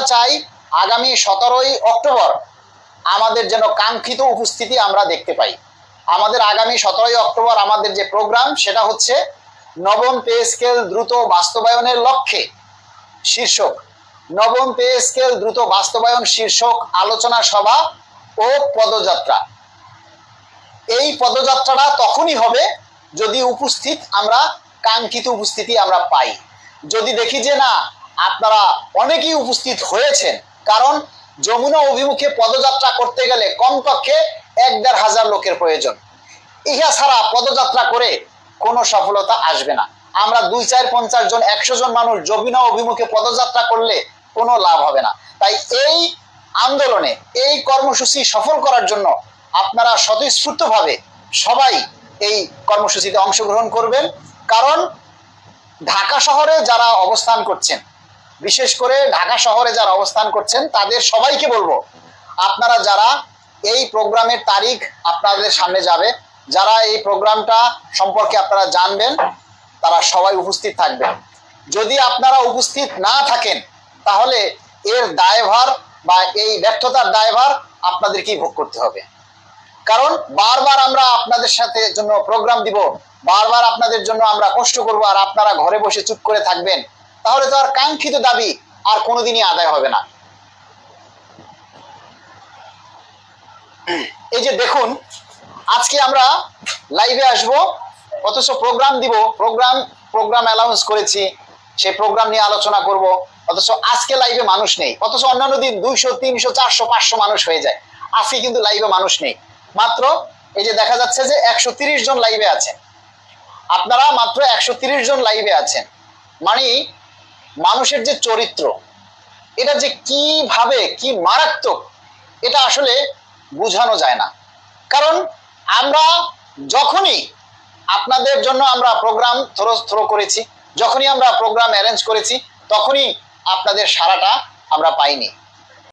আমরা চাই আগামী 17ই অক্টোবর আমাদের যেন কাঙ্ক্ষিত উপস্থিতি আমরা দেখতে পাই। আমাদের আগামী 17ই অক্টোবর আমাদের যে প্রোগ্রাম সেটা হচ্ছে নবম পে স্কেল দ্রুত বাস্তবায়নের লক্ষ্যে শীর্ষক নবম পে স্কেল দ্রুত বাস্তবায়ন শীর্ষক আলোচনা সভা ও পদযাত্রা। এই পদযাত্রাটা তখনই হবে যদি আমরা কাঙ্ক্ষিত উপস্থিতি আমরা পাই। যদি দেখি যে না আপনারা অনেকেই উপস্থিত হয়েছেন, কারণ যমুনা অভিমুখে পদযাত্রা করতে গেলে কমপক্ষে ১-১.৫ লোকের প্রয়োজন। ইহা ছাড়া পদযাত্রা করে কোনো সফলতা আসবে না। আমরা ২-৪-৫০ জন ১০০ জন মানুষ যমুনা অভিমুখে পদযাত্রা করলে কোনো লাভ হবে না। তাই এই আন্দোলনে এই কর্মসূচি সফল করার জন্য আপনারা স্বতঃস্ফূর্তভাবে সবাই এই কর্মসূচিতে অংশগ্রহণ করবেন। কারণ ঢাকা শহরে যারা অবস্থান করছেন, বিশেষ করে ঢাকা শহরে যারা অবস্থান করছেন তাদের সবাইকে বলবো, আপনারা যারা এই প্রোগ্রামের তারিখ আপনাদের সামনে যাবে, যারা এই প্রোগ্রামটা সম্পর্কে আপনারা জানবেন, তারা সবাই উপস্থিত থাকবেন। যদি আপনারা উপস্থিত না থাকেন তাহলে এর দায়ভার বা এই ব্যর্থতার দায়ভার আপনাদেরকেই ভোগ করতে হবে। কারণ বারবার আমরা আপনাদের সাথে জন্য প্রোগ্রাম দিব, বারবার আপনাদের জন্য আমরা কষ্ট করব, আর আপনারা ঘরে বসে চুপ করে থাকবেন, তাহলে তো আর কাঙ্ক্ষিত দাবি আর কোনোদিনই আদায় হবে না। এই যে দেখুন, আজকে আমরা লাইভে আসব, অথচ প্রোগ্রাম দিব, প্রোগ্রাম অ্যানাউন্স করেছি, সেই প্রোগ্রাম নিয়ে আলোচনা করব, অথচ আজকে লাইভে মানুষ নেই। অথচ অন্যান্য দিন 200, 300, 400, 500 মানুষ হয়ে যায়, আজকে কিন্তু লাইভে মানুষ নেই। মাত্র এই যে দেখা যাচ্ছে যে 130 জন লাইভে আছেন, আপনারা মাত্র 130 জন লাইভে আছেন। মানে মানুষের যে চরিত্র, এটা যে কিভাবে কি মারাত্মক, এটা আসলে বোঝানো যায় না। কারণ আমরা যখনই আপনাদের জন্য আমরা প্রোগ্রাম থ্রো করেছি, যখনই আমরা প্রোগ্রাম অ্যারেঞ্জ করেছি, তখনই আপনাদের সাড়াটা আমরা পাইনি।